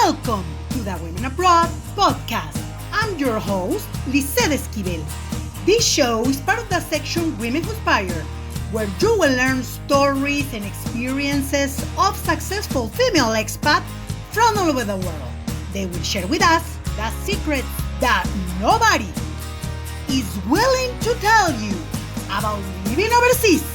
Welcome to the Women Abroad podcast. I'm your host, Lizet Esquivel. This show is part of the section Women Who Inspire, where you will learn stories and experiences of successful female expats from all over the world. They will share with us the secrets that nobody is willing to tell you about living overseas.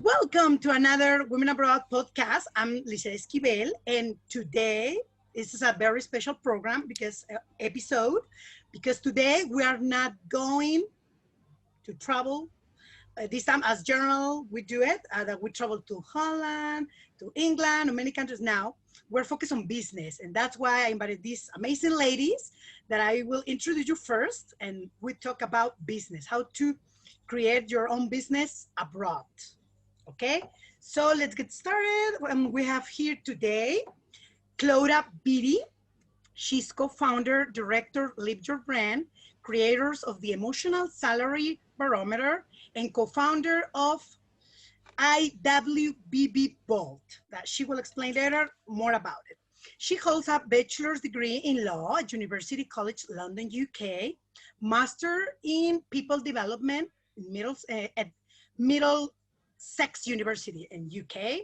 Welcome to another Women Abroad podcast. I'm Lizet Esquivel, and today this is a very special program because today we are not going to travel. This time, as general, we do it. That we travel to Holland, to England, and many countries now. We're focused on business, and that's why I invited these amazing ladies that I will introduce you first, and we talk about business, how to create your own business abroad. Okay, so let's get started. We have here today Clodagh Beatyz. She's co-founder, director, Live Your Brand, creators of the Emotional Salary Barometer, and co-founder of IWBB Bold. That she will explain later more about it. She holds a bachelor's degree in law at University College London, UK, master in people development at Middlesex University in UK,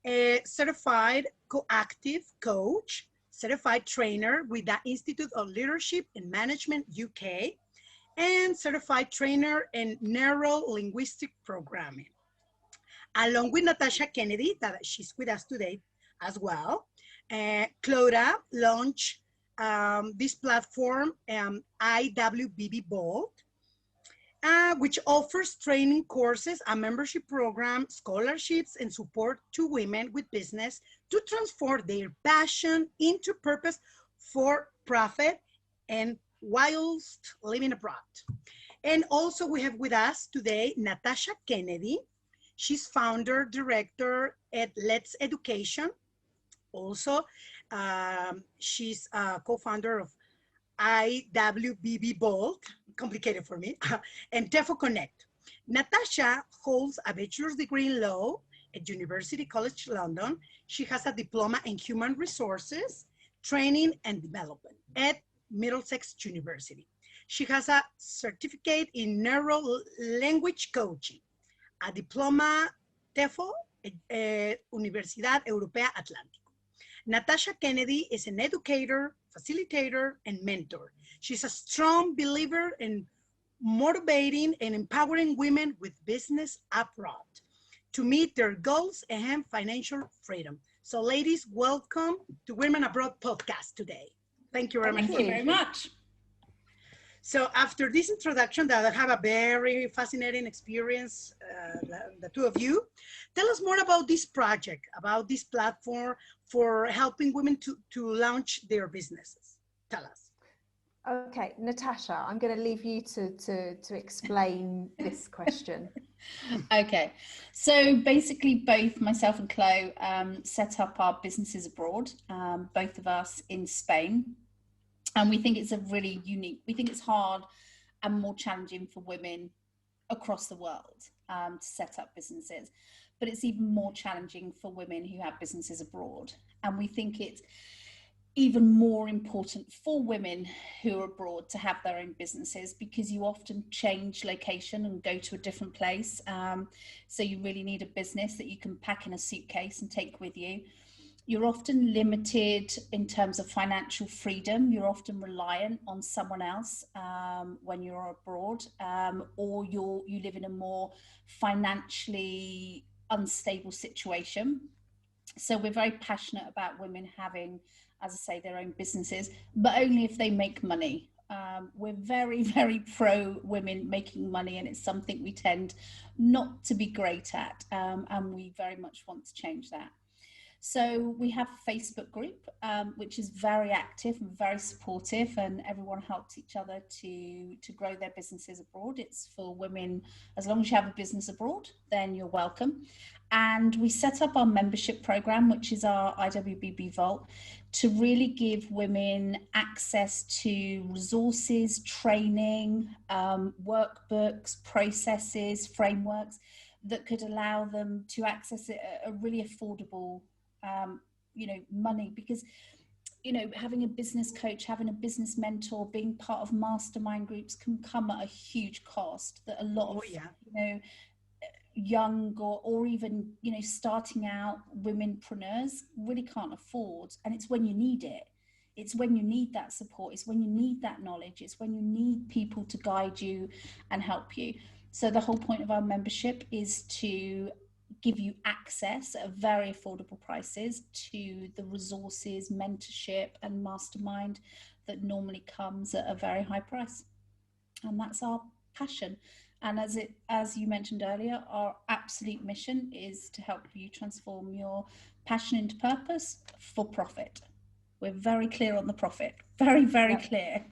a certified coactive coach, certified trainer with the Institute of Leadership and Management UK, and certified trainer in neuro-linguistic programming. Along with Natasha Kennedy, that she's with us today as well, Clodagh launched this platform, IWBB Bold, which offers training courses, a membership program, scholarships, and support to women with business to transform their passion into purpose for profit and whilst living abroad. And also we have with us today, Natasha Kennedy. She's founder, director at Let's Education. Also, she's a co-founder of IWBB Bold, complicated for me, and Defo Connect. Natasha holds a bachelor's degree in law at University College London. She has a diploma in human resources, training and development at Middlesex University. She has a certificate in neuro-language coaching, a diploma TEFL at Universidad Europea Atlántico. Natasha Kennedy is an educator, facilitator, and mentor. She's a strong believer in motivating and empowering women with business abroad to meet their goals and financial freedom. So ladies, welcome to Women Abroad podcast today. Thank you very much. Thank you very much. So after this introduction that I have a very fascinating experience, the two of you, tell us more about this project, about this platform for helping women to launch their businesses. Tell us. Okay, Natasha, I'm going to leave you to explain this question. Okay, so basically both myself and Chloe set up our businesses abroad, both of us in Spain. And we think it's we think it's hard and more challenging for women across the world to set up businesses, but it's even more challenging for women who have businesses abroad. And we think it's even more important for women who are abroad to have their own businesses because you often change location and go to a different place. So you really need a business that you can pack in a suitcase and take with you. You're often limited in terms of financial freedom. You're often reliant on someone else when you're abroad, or you live in a more financially unstable situation. So we're very passionate about women having, as I say, their own businesses, but only if they make money. We're very, very pro women making money, and it's something we tend not to be great at, and we very much want to change that. So we have a Facebook group, which is very active and very supportive, and everyone helps each other to grow their businesses abroad. It's for women, as long as you have a business abroad, then you're welcome. And we set up our membership program, which is our IWBB Vault, to really give women access to resources, training, workbooks, processes, frameworks, that could allow them to access it at a really affordable, money. Because, having a business coach, having a business mentor, being part of mastermind groups can come at a huge cost that a lot of, young or even, starting out womenpreneurs really can't afford. And it's when you need it. It's when you need that support. It's when you need that knowledge. It's when you need people to guide you and help you. So the whole point of our membership is to give you access at very affordable prices to the resources, mentorship and mastermind that normally comes at a very high price. And that's our passion. And as you mentioned earlier, our absolute mission is to help you transform your passion into purpose for profit. We're very clear on the profit. Very, very clear.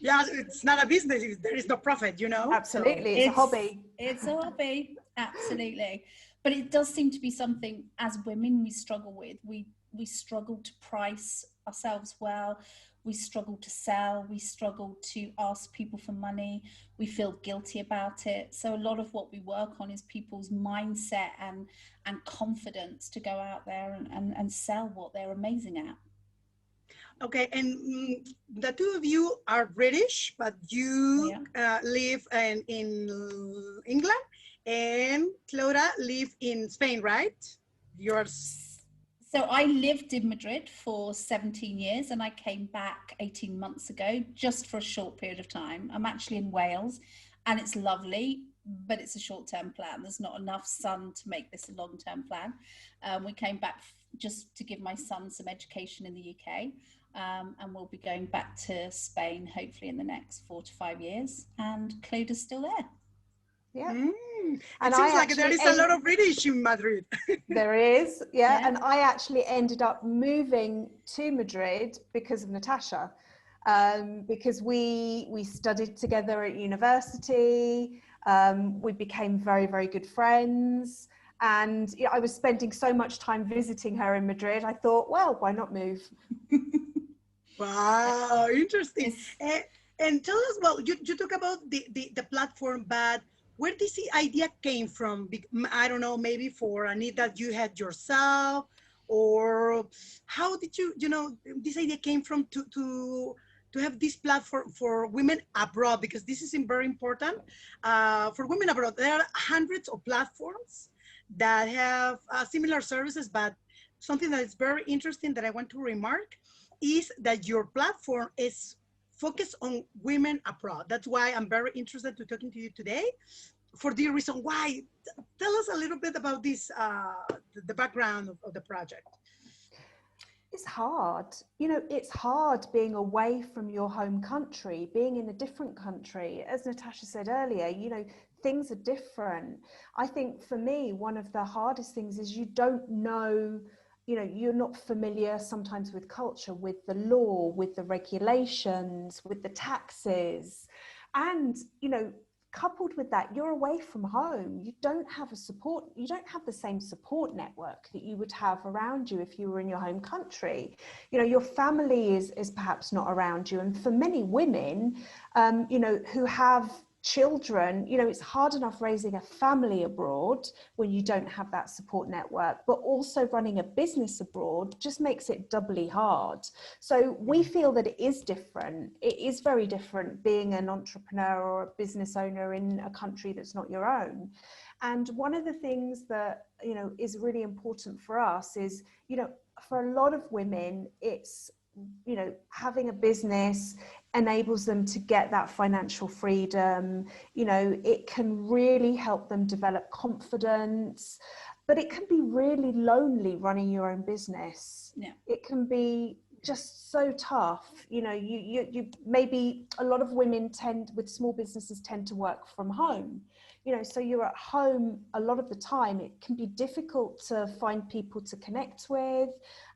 Yeah, it's not a business if there is no profit, Absolutely, it's a hobby. It's a hobby, absolutely. But it does seem to be something as women we struggle with. We struggle to price ourselves well. We struggle to sell. We struggle to ask people for money. We feel guilty about it. So a lot of what we work on is people's mindset and confidence to go out there and sell what they're amazing at. Okay, and the two of you are British, but you live in England, and Clodagh live in Spain, right? So I lived in Madrid for 17 years and I came back 18 months ago just for a short period of time. I'm actually in Wales and it's lovely, but it's a short-term plan. There's not enough sun to make this a long-term plan. We came back just to give my son some education in the UK. And we'll be going back to Spain hopefully in the next 4 to 5 years, and Clodagh's still there. Yeah. And it seems like there is a lot of British in Madrid. There is, and I actually ended up moving to Madrid because of Natasha, because we studied together at university. We became very, very good friends. And I was spending so much time visiting her in Madrid. I thought, well, why not move? Wow, interesting. And tell us, well, you talk about the platform, but where this idea came from? I don't know, maybe for a need that you had yourself, or how did this idea came from to have this platform for women abroad? Because this is very important for women abroad. There are hundreds of platforms that have similar services, but something that is very interesting that I want to remark is that your platform is focused on women abroad. That's why I'm very interested to talking to you today, for the reason why. Tell us a little bit about this, the background of the project. It's hard. It's hard being away from your home country, being in a different country. As Natasha said earlier, things are different. I think for me, one of the hardest things is you don't know, you're not familiar sometimes with culture, with the law, with the regulations, with the taxes. And, coupled with that, you're away from home. You don't have the same support network that you would have around you if you were in your home country. Your family is perhaps not around you. And for many women, who have children, it's hard enough raising a family abroad when you don't have that support network, but also running a business abroad just makes it doubly hard. So we feel that it is different. It is very different being an entrepreneur or a business owner in a country that's not your own. And one of the things that, is really important for us is, for a lot of women, it's, having a business enables them to get that financial freedom. It can really help them develop confidence, but it can be really lonely running your own business. It can be just so tough. You maybe a lot of women with small businesses tend to work from home. So you're at home a lot of the time. It can be difficult to find people to connect with.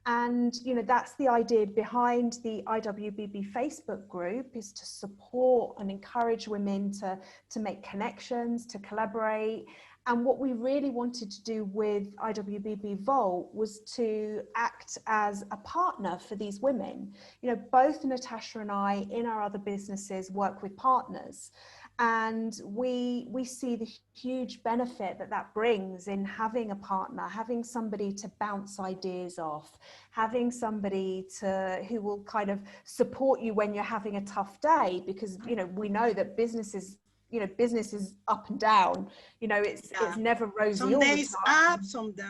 And, that's the idea behind the IWBB Facebook group, is to support and encourage women to make connections, to collaborate. And what we really wanted to do with IWBB Vault was to act as a partner for these women. Both Natasha and I in our other businesses work with partners. And we see the huge benefit that brings in having a partner, having somebody to bounce ideas off, having somebody who will kind of support you when you're having a tough day, because, you know, we know that business is up and down. You know, it's never rosy some all days the time. up, some days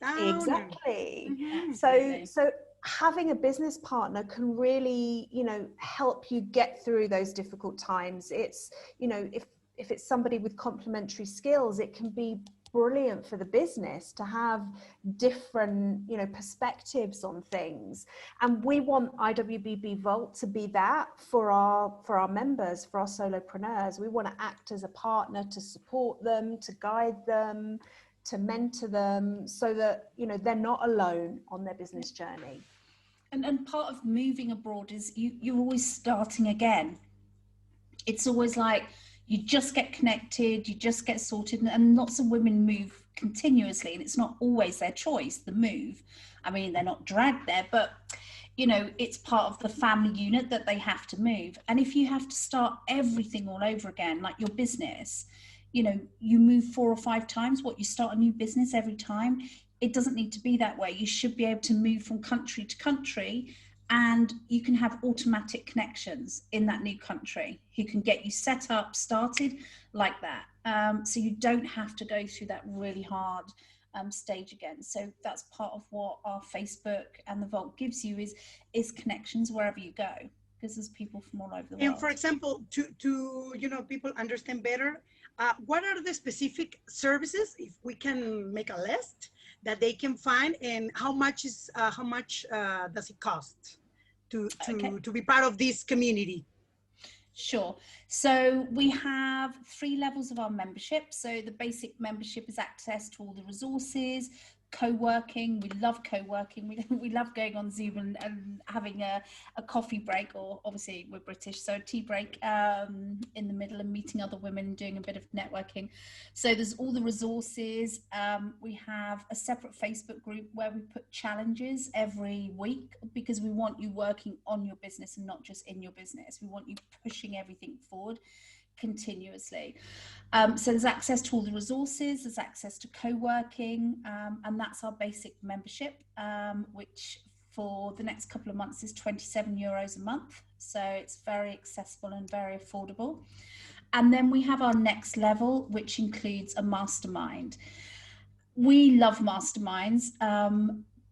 down. Exactly. Absolutely. So having a business partner can really, you know, help you get through those difficult times. It's, you know, if it's somebody with complementary skills, it can be brilliant for the business to have different, you know, perspectives on things. And we want IWBB Vault to be that for our members, for our solopreneurs. We want to act as a partner to support them, to guide them, to mentor them, so that, you know, they're not alone on their business journey. And part of moving abroad is you're always starting again. It's always like you just get connected, you just get sorted, and lots of women move continuously, and it's not always their choice, the move. I mean, they're not dragged there, but, you know, it's part of the family unit that they have to move. And if you have to start everything all over again, like your business, you know, you move 4 or 5 times, you start a new business every time. It doesn't need to be that way. You should be able to move from country to country, and you can have automatic connections in that new country who can get you set up, started like that. So you don't have to go through that really hard stage again. So that's part of what our Facebook and the Vault gives you is connections wherever you go, because there's people from all over the world. And for example, to you know, people understand better, what are the specific services, if we can make a list, that they can find, and how much does it cost to be part of this community? Sure. So we have 3 levels of our membership. So the basic membership is access to all the resources, co-working. We love co-working. We love going on Zoom and having a coffee break, or obviously we're British, so a tea break in the middle, and meeting other women, doing a bit of networking. So there's all the resources. We have a separate Facebook group where we put challenges every week, because we want you working on your business and not just in your business. We want you pushing everything forward continuously. So there's access to all the resources, there's access to co-working, and that's our basic membership, which for the next couple of months is €27 a month. So it's very accessible and very affordable. And then we have our next level, which includes a mastermind. We love masterminds,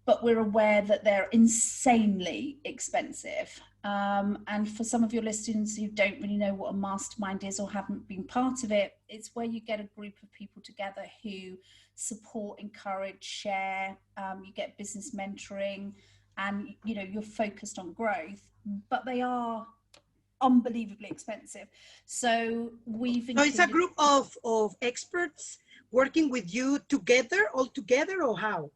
but we're aware that they're insanely expensive. And for some of your listeners who don't really know what a mastermind is or haven't been part of it, it's where you get a group of people together who support, encourage, share. You get business mentoring, and, you know, you're focused on growth, but they are unbelievably expensive. So it's a group of experts working with you all together, or how?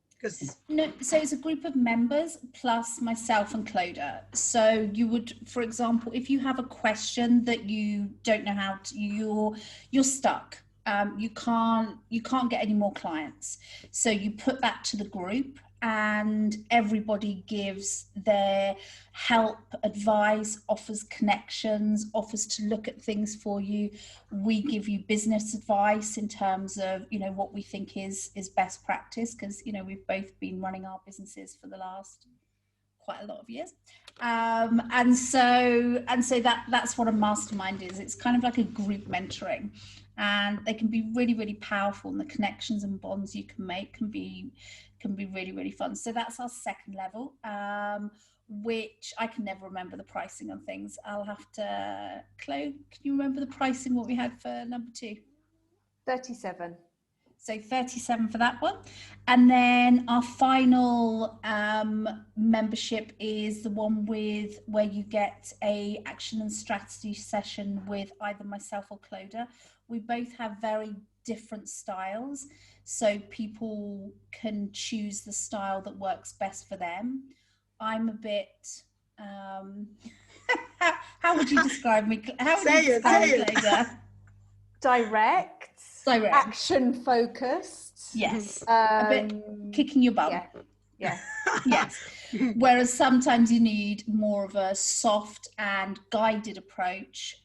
No, so it's a group of members plus myself and Clodagh. So you would, for example, if you have a question that you don't know how to, you're stuck. You can't get any more clients. So you put that to the group, and everybody gives their help, advice, offers connections, offers to look at things for you. We give you business advice in terms of, you know, what we think is best practice, because, you know, we've both been running our businesses for the last quite a lot of years. And so that's what a mastermind is. It's kind of like a group mentoring, and they can be really, really powerful, and the connections and bonds you can make can be really, really fun. So that's our second level, which I can never remember the pricing on things. I'll have to, Chloe, can you remember the pricing, what we had for number 2? 37. So 37 for that one. And then our final membership is the one where you get a action and strategy session with either myself or Clodagh. We both have very different styles, so people can choose the style that works best for them. I'm a bit how would you describe me? How would you describe me, Clodagh? Direct, action focused. Yes. A bit kicking your bum. Yeah. Yes. Whereas sometimes you need more of a soft and guided approach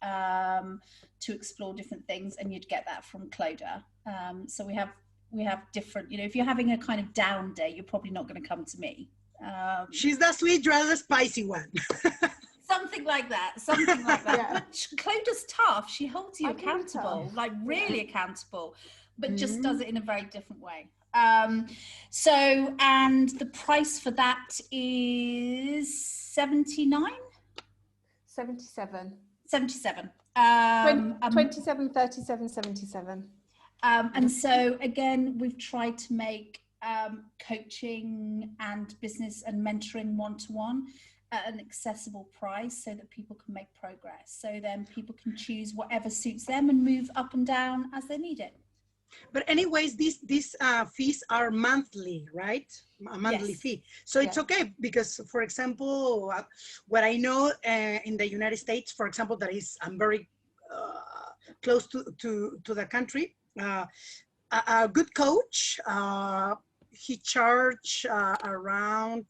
to explore different things, and you'd get that from Clodagh. So we have different, you know, if you're having a kind of down day, you're probably not going to come to me. She's the sweet, rather spicy one. Something like that. Something like that. Yeah. But Clodagh's tough. She holds you I can be accountable, tough. like really accountable, but just Mhm. does it in a very different way. So, and the price for that is 79? 77. 77. 27, 37, 77. And so again, we've tried to make coaching and business and mentoring one-to-one at an accessible price so that people can make progress. So then people can choose whatever suits them and move up and down as they need it. But anyways, these fees are monthly, right? A monthly Yes. fee. So it's okay because, for example, what I know in the United States, for example, I'm very close to the country. A good coach, he charged around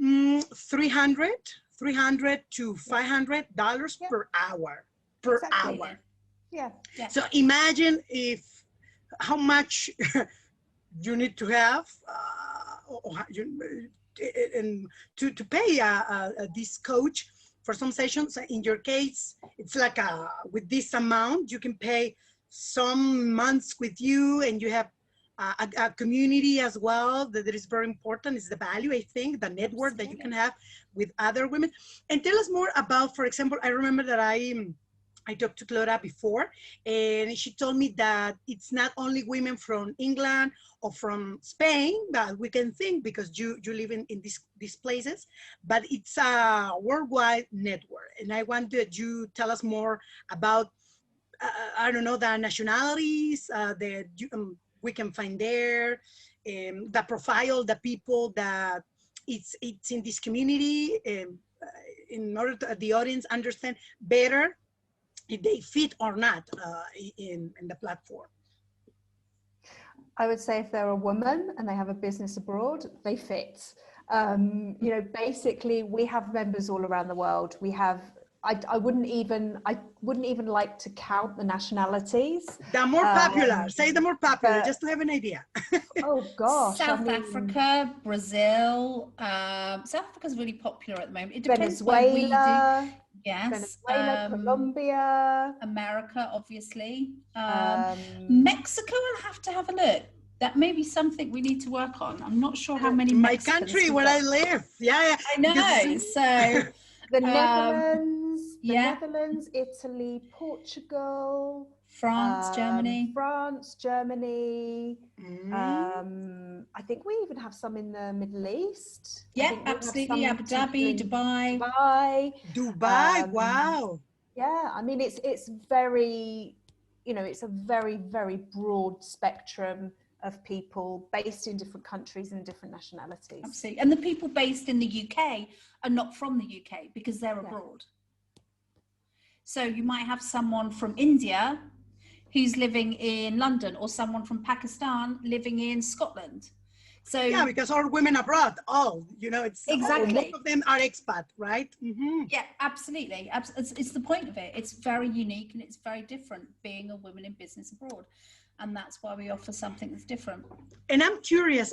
$300 to $500 per hour. Exactly. Yeah. So imagine how much you need to have and to pay this coach for some sessions. In your case, it's like with this amount, you can pay some months with you, and you have a community as well that is very important. Is the value, I think, the network that you can have with other women. And tell us more about, for example, I remember that I talked to Clodagh before, and she told me that it's not only women from England or from Spain that we can think, because you live in these places, but it's a worldwide network. And I want that you tell us more about, I don't know, the nationalities that we can find there, the profile, the people that it's in this community, in order to the audience understand better if they fit or not in the platform. I would say if they're a woman and they have a business abroad, they fit. You know, basically we have members all around the world. We have, I wouldn't even like to count the nationalities. The more popular, say the more popular, just to have an idea. Oh gosh. South Africa, Brazil. South Africa's really popular at the moment. It depends Venezuela. where we do. Yes. Venezuela, Colombia. America, obviously. Mexico, I'll have to have a look. That may be something we need to work on. I'm not sure how many My Mexicans country where I live. Yeah. I know. So the Netherlands, Italy, Portugal, France, Germany. I think we even have some in the Middle East. Yeah, absolutely. Abu Dhabi, Dubai. Wow. Yeah, I mean it's very, you know, it's a very, very broad spectrum of people based in different countries and different nationalities. Absolutely. And the people based in the UK are not from the UK because they're abroad. So you might have someone from India who's living in London, or someone from Pakistan living in Scotland. So yeah, because all women abroad, you know, it's exactly, most of them are expat, right? Mm-hmm. Yeah, absolutely. It's the point of it. It's very unique and it's very different being a woman in business abroad. And that's why we offer something that's different. And I'm curious,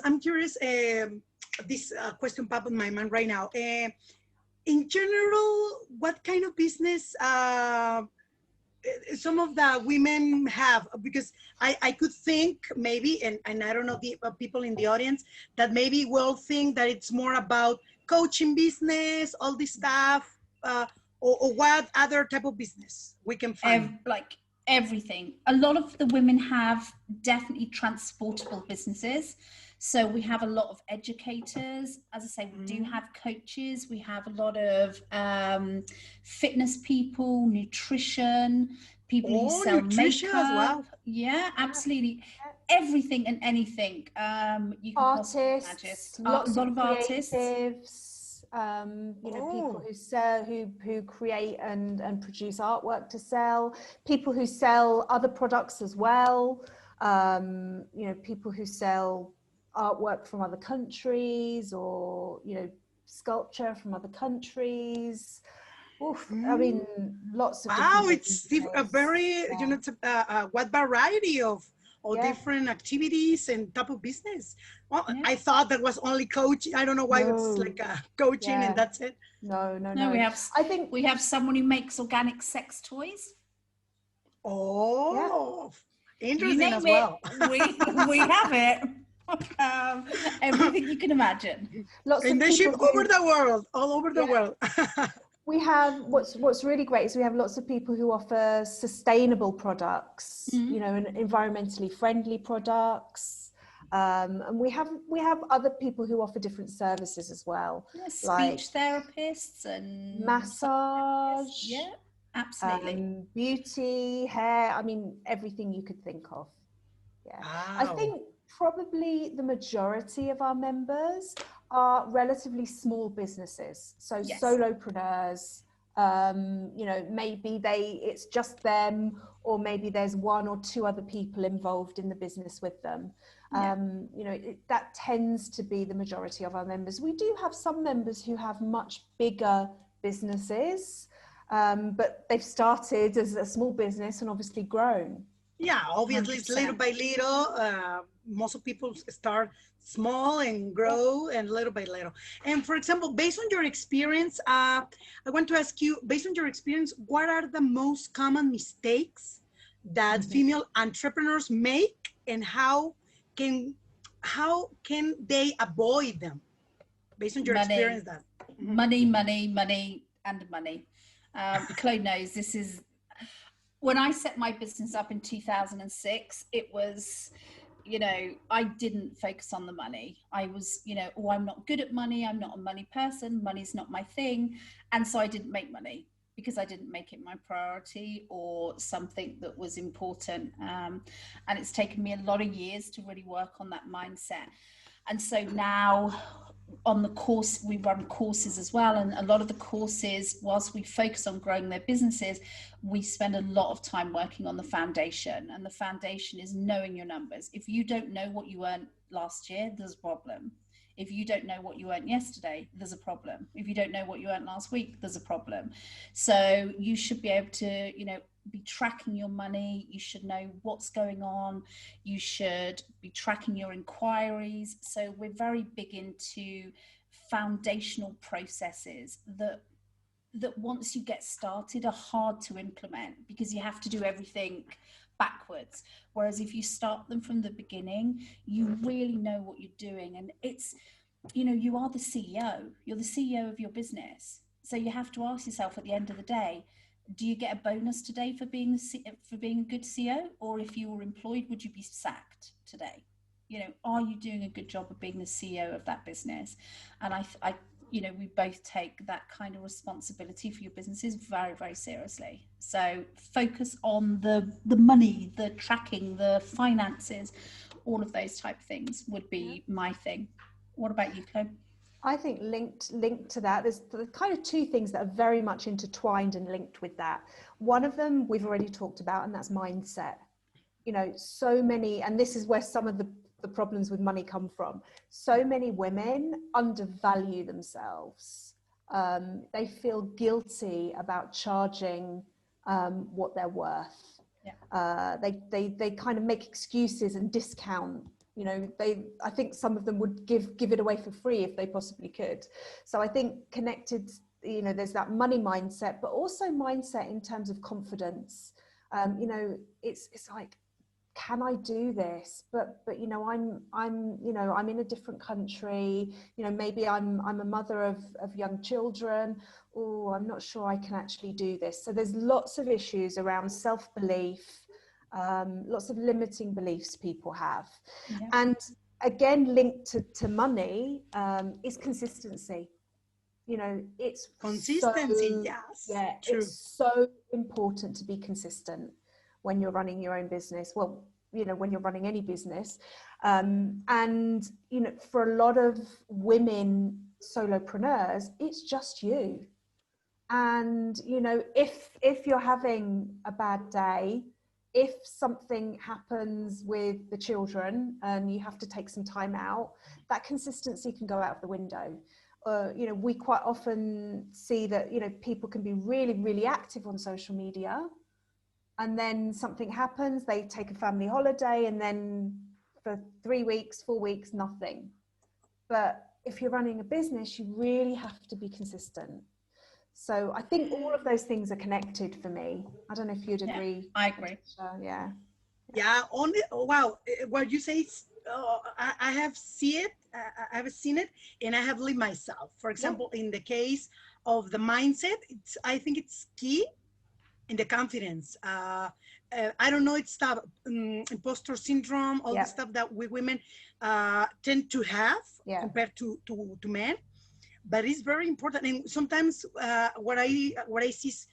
this question popped in my mind right now. In general, what kind of business some of the women have? Because I could think maybe, and I don't know, the people in the audience, that maybe will think that it's more about coaching business, all this stuff, or what other type of business we can find? Like everything. A lot of the women have definitely transportable businesses. So we have a lot of educators. As I say, we do have coaches. We have a lot of fitness people, nutrition, people who sell makeup. Well. Yeah, absolutely. Everything and anything you can possibly imagine. Lots a lot of artists. You know, people who sell, who create and produce artwork to sell. People who sell other products as well. You know, people who sell artwork from other countries, or, you know, sculpture from other countries. Oof, I mean, lots of Wow, different it's a businesses. very, Yeah. you know, it's what variety of Yeah. different activities and type of business. Well, Yeah. I thought that was only coaching. I don't know why it's No. like coaching and Yeah. that's it. No, no, No, no. I think, we have someone who makes organic sex toys. yeah, Oh, You interesting as name it, well. we have it. Everything you can imagine. lots And of they ship people over who, the world, all over the yeah, world. we have, what's really great is we have lots of people who offer sustainable products, you know, and environmentally friendly products. And we have other people who offer different services as well, Yeah, like speech therapists and massage, yeah, absolutely. beauty, hair. I mean, everything you could think of. Yeah, I Wow. think probably the majority of our members are relatively small businesses, so Yes. solopreneurs. You know, maybe it's just them, or maybe there's one or two other people involved in the business with them. Yeah. You know, that tends to be the majority of our members. We do have some members who have much bigger businesses, but they've started as a small business and obviously grown. Yeah, obviously it's little 100%. by little. Most of people start small and grow and little by little. And for example, based on your experience, I want to ask you, based on your experience, what are the most common mistakes that female entrepreneurs make, and can how can they avoid them? Based on your experience, Money, that money, money, money, and money. Chloe knows this is when I set my business up in 2006, it was, you know, I didn't focus on the money. I was, you know, oh, I'm not good at money. I'm not a money person. Money's not my thing. And so I didn't make money because I didn't make it my priority or something that was important. And it's taken me a lot of years to really work on that mindset. And so now on the course, we run courses as well. And a lot of the courses, whilst we focus on growing their businesses, we spend a lot of time working on the foundation. And the foundation is knowing your numbers. If you don't know what you earned last year, there's a problem. If you don't know what you earned yesterday, there's a problem. If you don't know what you earned last week, there's a problem. So you should be able to, you know, be tracking your money. You should know what's going on. You should be tracking your inquiries. So we're very big into foundational processes that once you get started are hard to implement because you have to do everything backwards. Whereas if you start them from the beginning, you really know what you're doing. And it's, you know, you are the CEO. You're the CEO of your business. So you have to ask yourself at the end of the day, do you get a bonus today for being a good CEO? Or if you were employed, would you be sacked today? You know, are you doing a good job of being the CEO of that business? And I you know, we both take that kind of responsibility for your businesses very, very seriously. So focus on the money, the tracking, the finances, all of those type of things would be my thing. What about you, Chloe? I think linked to that, there's kind of two things that are very much intertwined and linked with that. One of them we've already talked about, and that's mindset. You know, so many, and this is where some of the problems with money come from. So many women undervalue themselves. They feel guilty about charging what they're worth. Yeah. They kind of make excuses and discount. You know, I think some of them would give it away for free if they possibly could. So I think connected, you know, there's that money mindset, but also mindset in terms of confidence. You know, it's like, can I do this? But you know, I'm you know, I'm in a different country. You know, maybe I'm a mother of young children. Oh, I'm not sure I can actually do this. So there's lots of issues around self-belief, lots of limiting beliefs people have. Yeah. And again, linked to money is consistency. You know, it's consistency. so, Yes, yeah, true. it's so important to be consistent when you're running your own business. Well, you know, when you're running any business. And, you know, for a lot of women solopreneurs, it's just you. And, you know, if you're having a bad day, if something happens with the children and you have to take some time out, that consistency can go out of the window. you know, we quite often see that, you know, people can be really, really active on social media, and then something happens, they take a family holiday, and then for 3 weeks, 4 weeks, nothing. But if you're running a business, you really have to be consistent. So I think all of those things are connected for me. I don't know if you'd agree. I agree. Yeah. Yeah, only, wow, what you say is, I have seen it, I have seen it, and I have lived myself. For example, in the case of the mindset, I think it's key in the confidence. I don't know, it's the imposter syndrome, all the stuff that we women tend to have compared to men, but it's very important. And sometimes what I see is,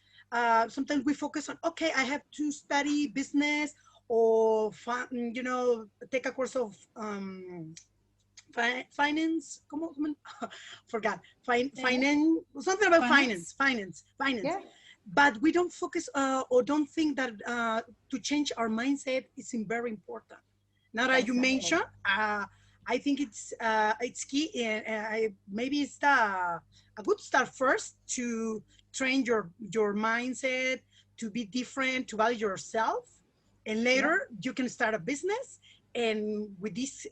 sometimes we focus on, okay, I have to study business, or you know, take a course of finance, forgot, finance, something about finance. Yeah. But we don't focus or don't think that to change our mindset is very important. Now that you mentioned, I think it's key, and maybe it's a good start first to train your mindset to be different, to value yourself, and later you can start a business. And with these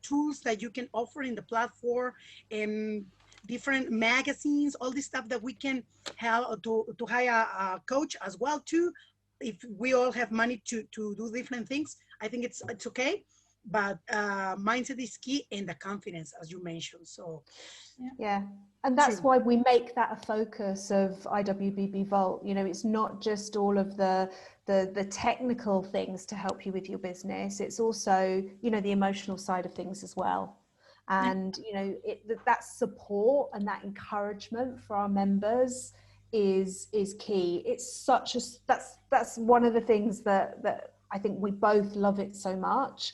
tools that you can offer in the platform, and different magazines, all this stuff that we can have to hire a coach as well too. If we all have money to do different things, I think it's okay. But mindset is key, and the confidence, as you mentioned. So and that's why we make that a focus of IWBB Vault. You know, it's not just all of the technical things to help you with your business. It's also, you know, the emotional side of things as well. And you know, that support and that encouragement for our members is key. It's such a that's one of the things that I think we both love it so much.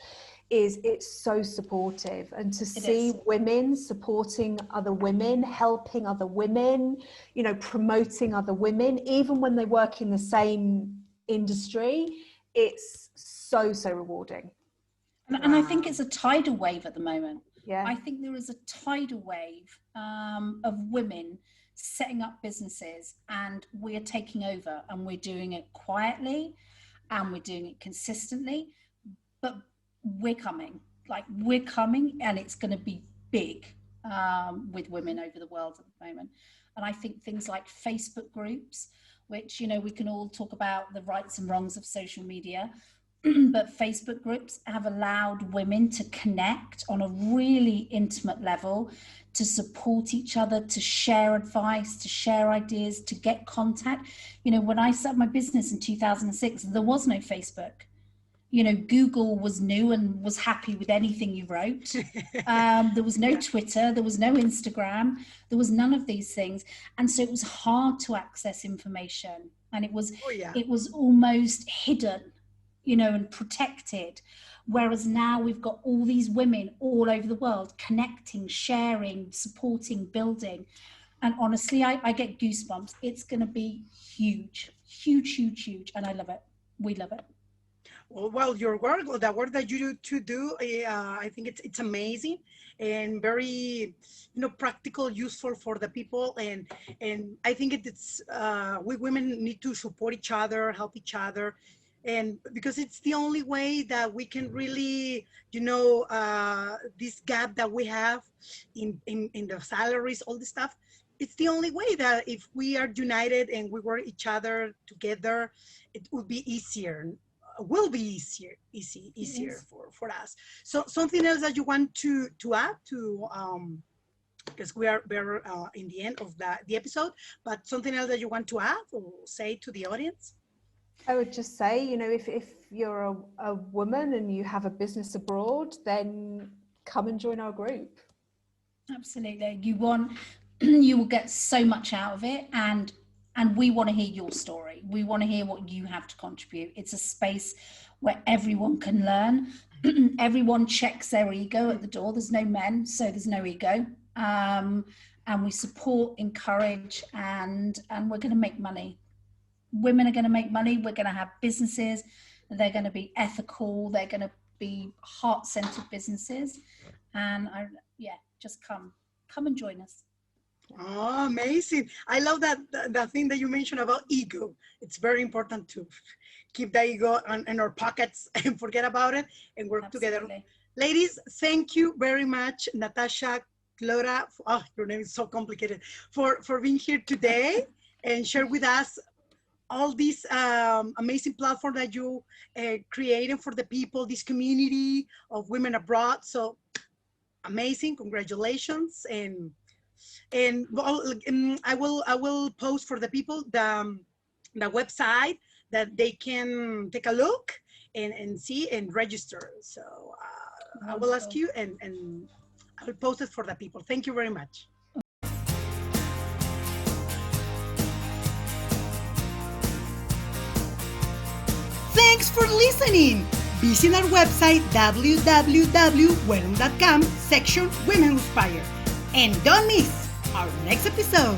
Is it's so supportive, and to see women supporting other women, helping other women, you know, promoting other women, even when they work in the same industry, it's so rewarding. And I think it's a tidal wave at the moment. Yeah, I think there is a tidal wave of women setting up businesses, and we're taking over, and we're doing it quietly, and we're doing it consistently, but we're coming, and it's going to be big with women over the world at the moment. And I think things like Facebook groups, which, you know, we can all talk about the rights and wrongs of social media, but Facebook groups have allowed women to connect on a really intimate level, to support each other, to share advice, to share ideas, to get contact. You know, when I set up my business in 2006, there was no Facebook. You know, Google was new and was happy with anything you wrote. There was no Twitter, there was no Instagram, there was none of these things. And so it was hard to access information, and it was almost hidden, you know, and protected. Whereas now we've got all these women all over the world connecting, sharing, supporting, building. And honestly, I get goosebumps. It's going to be huge, huge, huge, huge. And I love it. We love it. Well, your work, the work that you do, I think it's amazing, and very, you know, practical, useful for the people. And I think it's we women need to support each other, help each other, and because it's the only way that we can really, you know, this gap that we have in the salaries, all this stuff. It's the only way that if we are united and we work each other together, it will be easier. Will be easier for us. So something else that you want to add to, because we're in the end of the episode, but something else that you want to add or say to the audience? I would just say, you know, if you're a woman and you have a business abroad, then come and join our group. Absolutely. You will get so much out of it, and we want to hear your story. We want to hear what you have to contribute. It's a space where everyone can learn. Everyone checks their ego at the door. There's no men, so there's no ego. And we support, encourage, and we're going to make money. Women are going to make money. We're going to have businesses. They're going to be ethical. They're going to be heart-centered businesses. And just come and join us. Oh, amazing. I love that thing that you mentioned about ego. It's very important to keep the ego in our pockets and forget about it and work together. Absolutely. Ladies, thank you very much, Natasha, Clodagh. Oh, your name is so complicated. For being here today and share with us all these amazing platform that you created for the people, this community of women abroad. So amazing, congratulations. And well, I will post for the people the website that they can take a look and see and register. So I will ask you and I will post it for the people. Thank you very much. Thanks for listening. Visit our website www.welum.com section Women Inspire. And don't miss our next episode.